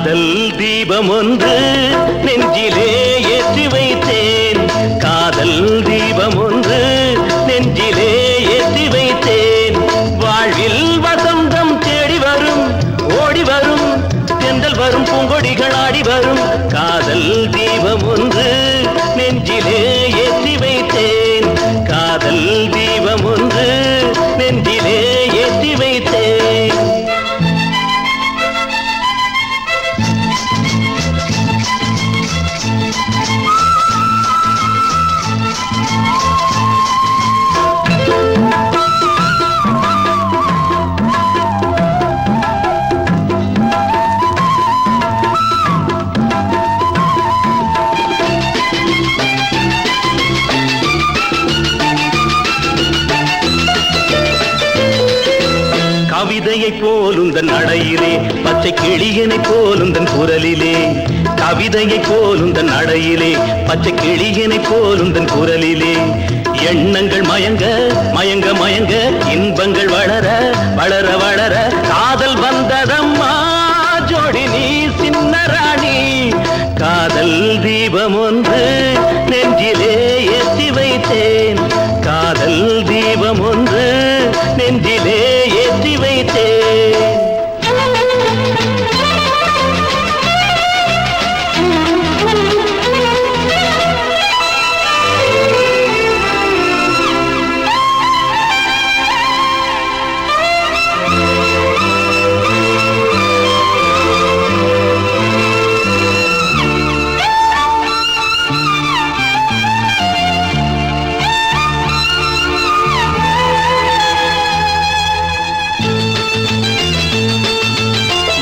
காதல் தீபம் ஒன்று நெஞ்சிலே ஏற்றி வைத்தேன். காதல் தீபம் ஒன்று நெஞ்சிலே ஏற்றி வைத்தேன். வாழ்வில் வசந்தம் தேடி வரும், ஓடி வரும், தென்றல் வரும், பூங்கொடிகள் ஆடி வரும். காதல் தீபம் ஒன்று நெஞ்சிலே ஏற்றி வைத்தேன். காதல் தீபம் ஒன்று நெஞ்சிலே ஏற்றி வைத்தேன். கவிதையை போலுந்தன் நடையிலே, பச்சை கிளியனை போலுந்தன் குரலிலே. கவிதையை போலுந்தன் நடையிலே, பச்சை கிளியனை போலுந்தன் குரலிலே. எண்ணங்கள் மயங்க மயங்க மயங்க, இன்பங்கள் வளர வளர வளர, காதல் வந்ததம்மா ஜோடி நீ சின்ன ராணி. காதல் தீபம் ஒன்று நெஞ்சிலே ஏற்றி வைத்தேன். காதல் தீபம் ஒன்று நெஞ்சிலே ஏற்றி வைத்தேன்.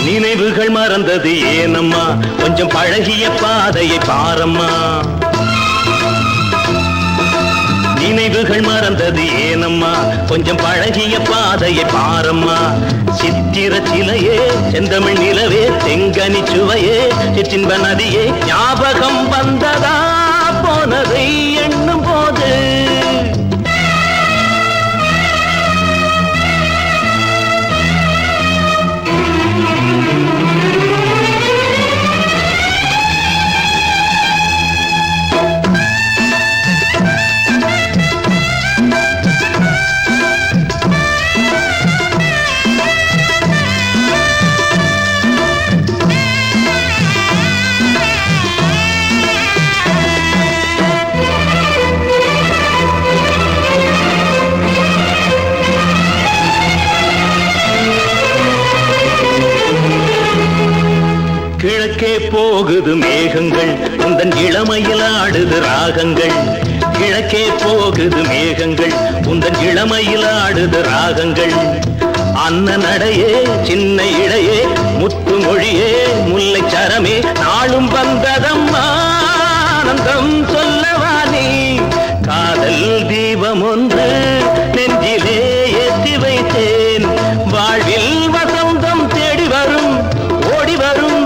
நினைவுகள் மறந்தது ஏனம்மா, கொஞ்சம் பழகிய பாதையை பாரம்மா. நினைவுகள் மறந்தது ஏனம்மா, கொஞ்சம் பழகிய பாதையை பாரம்மா. சித்திர சிலையே, செந்தமிழ் நிலவே, செங்கனி சுவையே, சிற்றின்ப நதியே, ஞாபகம் வந்ததா போனதை எண்ணும் போது. கிழக்கே போகுது மேகங்கள், உந்தன் இளமையில் ஆடுது ராகங்கள். கிழக்கே போகுது மேகங்கள், உந்தன் இளமையில் ஆடுது ராகங்கள். அன்ன நடையே, சின்ன இடையே, முத்து மொழியே, முல்லை சரமே, நாளும் வந்ததம்மா ஆனந்தம் சொல்லவா நீ. காதல் தீபம் ஒன்று நெஞ்சிலே ஏற்றி வைத்தேன். வாழ்வில் வசந்தம் தேடி வரும், ஓடி வரும்,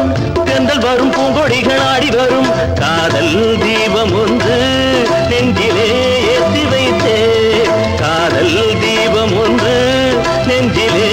தென்றல் வரும், பூங்கொடிகள் ஆடி வரும். காதல் தீபம் ஒன்று நெஞ்சிலே ஏற்றி வைத்தேன். காதல் தீபம் ஒன்று நெஞ்சிலே